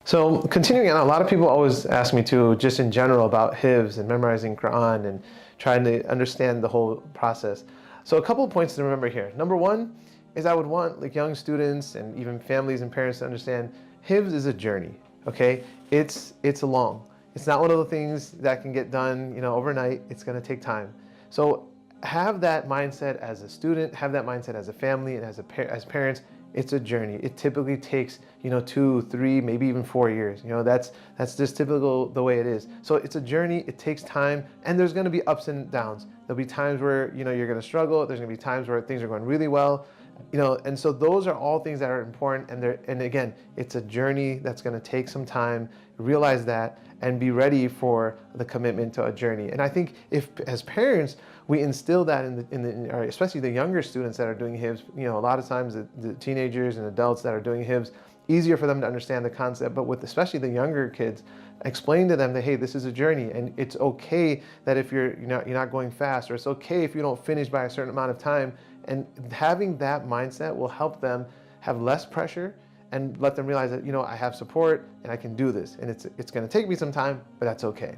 So continuing on, a lot of people always ask me too, just in general about Hifdh and memorizing Quran and trying to understand the whole process. So a couple of points to remember here. Number one is I would want like young students and even families and parents to understand Hifdh is a journey, okay? It's long. It's not one of the things that can get done, overnight. It's gonna take time. So have that mindset as a student, have that mindset as a family and as parents. It's a journey. It typically takes, 2, 3, maybe even 4 years. That's just typical the way it is. So it's a journey. It takes time, and there's going to be ups and downs. There'll be times where you're going to struggle. There's going to be times where things are going really well. And so those are all things that are important. And again, it's a journey that's going to take some time. Realize that and be ready for the commitment to a journey. And I think if, as parents, we instill that or especially the younger students that are doing Hifdh, a lot of times the teenagers and adults that are doing Hifdh, easier for them to understand the concept, but with especially the younger kids, explain to them that, hey, this is a journey and it's okay that if you're not going fast, or it's okay if you don't finish by a certain amount of time. And having that mindset will help them have less pressure and let them realize that, I have support and I can do this. And it's going to take me some time, but that's okay.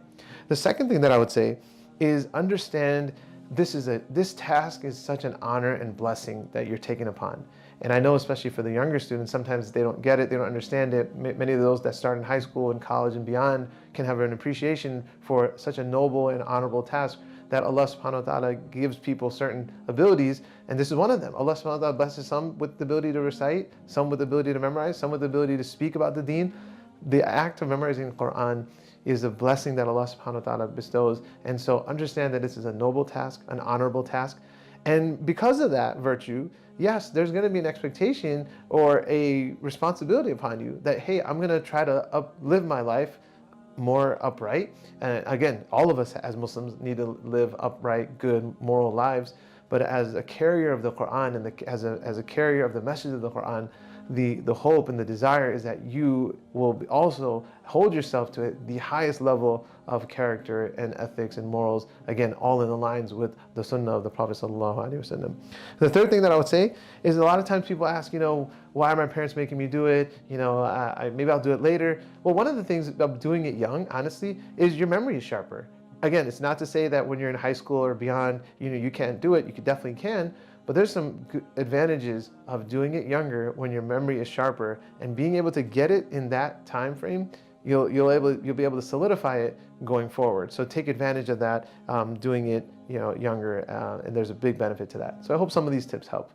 The second thing that I would say is understand this task is such an honor and blessing that you're taking upon. And I know especially for the younger students, sometimes they don't get it, they don't understand it. Many of those that start in high school and college and beyond can have an appreciation for such a noble and honorable task that Allah subhanahu wa ta'ala gives people certain abilities, and this is one of them. Allah subhanahu wa ta'ala blesses some with the ability to recite, some with the ability to memorize, some with the ability to speak about the deen. The act of memorizing the Quran is a blessing that Allah subhanahu wa ta'ala bestows, and so understand that this is a noble task, an honorable task, and because of that virtue, yes, there's going to be an expectation or a responsibility upon you that, hey, I'm going to try to live my life more upright. And again, all of us as Muslims need to live upright, good, moral lives. But as a carrier of the Quran and as a carrier of the message of the Quran, the hope and the desire is that you will also hold yourself to the highest level of character and ethics and morals, again, all in the lines with the sunnah of the Prophet ﷺ. The third thing that I would say is a lot of times people ask, why are my parents making me do it? Maybe I'll do it later. Well, one of the things of doing it young, honestly, is your memory is sharper. Again, it's not to say that when you're in high school or beyond, you can't do it. You definitely can. But there's some advantages of doing it younger when your memory is sharper, and being able to get it in that time frame, you'll be able to solidify it going forward. So take advantage of that, doing it younger, and there's a big benefit to that. So I hope some of these tips help.